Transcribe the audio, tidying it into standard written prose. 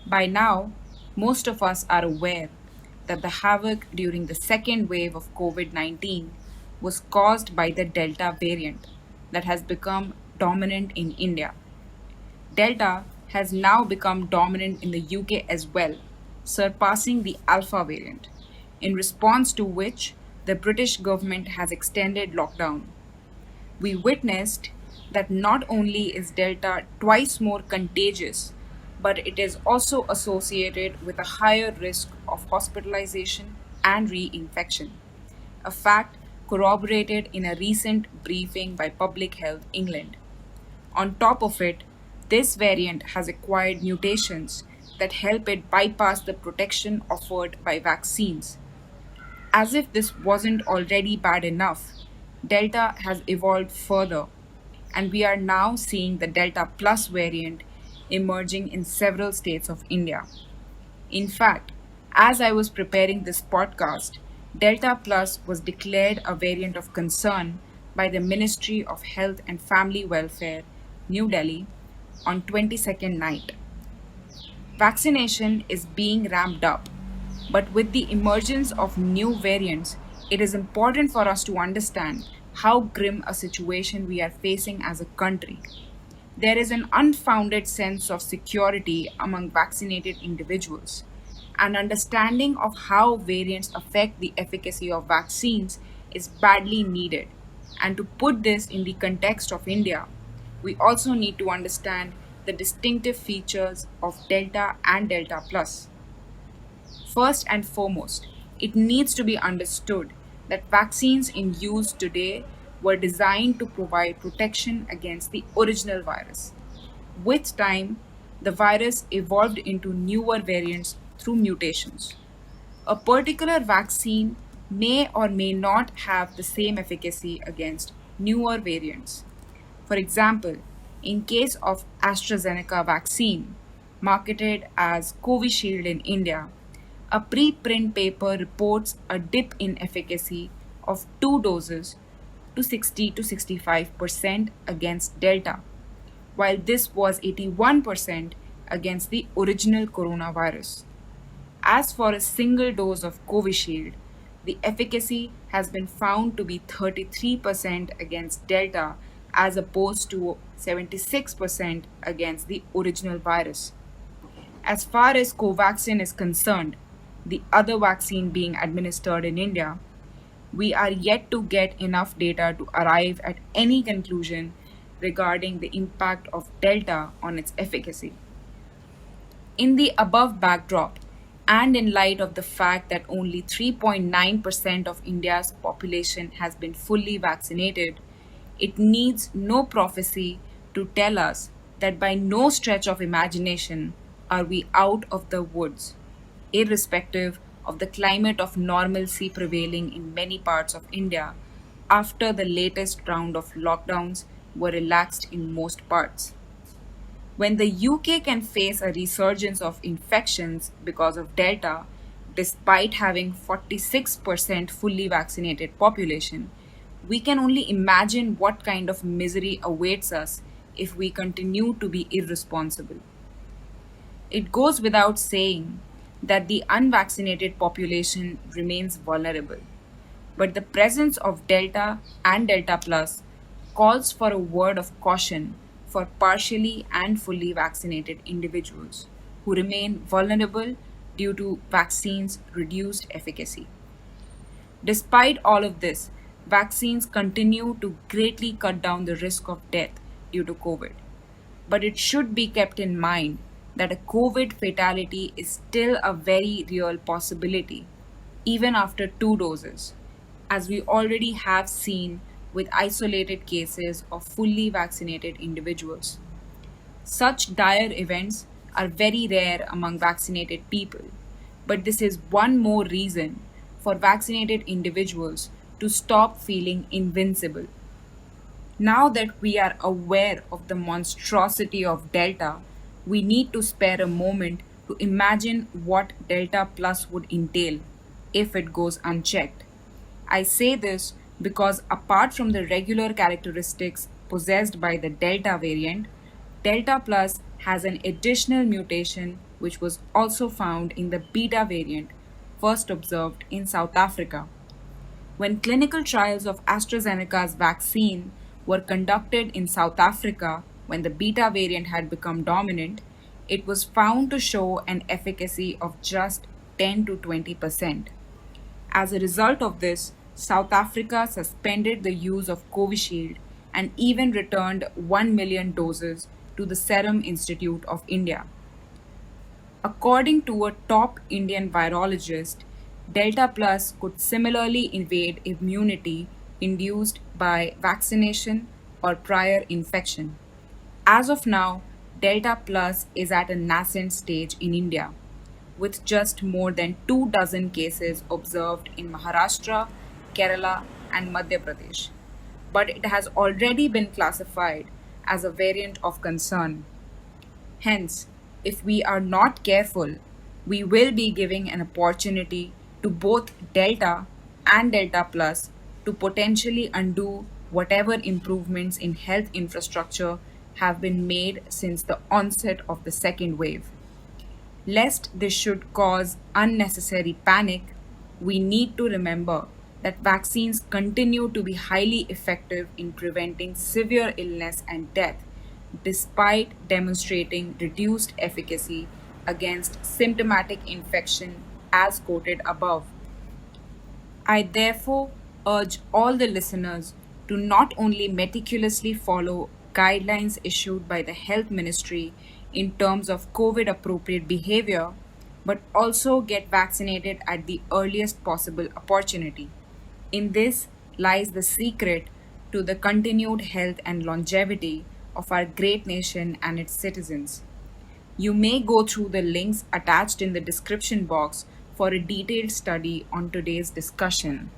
By now, most of us are aware that the havoc during the second wave of COVID 19 was caused by the Delta variant that has become dominant in India. Delta has now become dominant in the UK as well, surpassing the Alpha variant, in response to which the British government has extended lockdown. We witnessed that not only is Delta twice more contagious, but it is also associated with a higher risk of hospitalization and reinfection, a fact corroborated in a recent briefing by Public Health England. On top of it, this variant has acquired mutations that help it bypass the protection offered by vaccines. As if this wasn't already bad enough, Delta has evolved further, and we are now seeing the Delta Plus variant emerging in several states of India. In fact, as I was preparing this podcast, Delta Plus was declared a variant of concern by the Ministry of Health and Family Welfare, New Delhi, on 22nd night. Vaccination is being ramped up, but with the emergence of new variants, it is important for us to understand how grim a situation we are facing as a country. There is an unfounded sense of security among vaccinated individuals. An understanding of how variants affect the efficacy of vaccines is badly needed. And to put this in the context of India, we also need to understand the distinctive features of Delta and Delta Plus. First and foremost, it needs to be understood that vaccines in use today were designed to provide protection against the original virus. With time, the virus evolved into newer variants through mutations. A particular vaccine may or may not have the same efficacy against newer variants. For example, in case of AstraZeneca vaccine, marketed as Covishield in India, a preprint paper reports a dip in efficacy of 2 doses to 60 to 65% against Delta, while this was 81% against the original coronavirus. As for a single dose of Covishield, the efficacy has been found to be 33% against Delta as opposed to 76% against the original virus. As far as Covaxin is concerned, the other vaccine being administered in India, we are yet to get enough data to arrive at any conclusion regarding the impact of Delta on its efficacy. In the above backdrop, and in light of the fact that only 3.9% of India's population has been fully vaccinated, it needs no prophecy to tell us that by no stretch of imagination are we out of the woods, irrespective of the climate of normalcy prevailing in many parts of India after the latest round of lockdowns were relaxed in most parts. When the UK can face a resurgence of infections because of Delta, despite having 46% fully vaccinated population, we can only imagine what kind of misery awaits us if we continue to be irresponsible. It goes without saying that the unvaccinated population remains vulnerable, but the presence of Delta and Delta Plus calls for a word of caution for partially and fully vaccinated individuals who remain vulnerable due to vaccines' reduced efficacy. Despite all of this, vaccines continue to greatly cut down the risk of death due to COVID. But it should be kept in mind that a COVID fatality is still a very real possibility, even after 2 doses, as we already have seen with isolated cases of fully vaccinated individuals. Such dire events are very rare among vaccinated people, but this is one more reason for vaccinated individuals to stop feeling invincible. Now that we are aware of the monstrosity of Delta, we need to spare a moment to imagine what Delta Plus would entail if it goes unchecked. I say this because apart from the regular characteristics possessed by the Delta variant, Delta Plus has an additional mutation which was also found in the beta variant first observed in South Africa. When clinical trials of AstraZeneca's vaccine were conducted in South Africa when the beta variant had become dominant, it was found to show an efficacy of just 10 to 20%. As a result of this, South Africa suspended the use of Covishield and even returned 1 million doses to the Serum Institute of India. According to a top Indian virologist, Delta Plus could similarly evade immunity induced by vaccination or prior infection. As of now, Delta Plus is at a nascent stage in India, with just more than 2 dozen cases observed in Maharashtra, Kerala, and Madhya Pradesh. But it has already been classified as a variant of concern. Hence, if we are not careful, we will be giving an opportunity to both Delta and Delta Plus to potentially undo whatever improvements in health infrastructure have been made since the onset of the second wave. Lest this should cause unnecessary panic, we need to remember that vaccines continue to be highly effective in preventing severe illness and death, despite demonstrating reduced efficacy against symptomatic infection as quoted above. I therefore urge all the listeners to not only meticulously follow guidelines issued by the Health Ministry in terms of COVID appropriate behavior, but also get vaccinated at the earliest possible opportunity. In this lies the secret to the continued health and longevity of our great nation and its citizens. You may go through the links attached in the description box for a detailed study on today's discussion.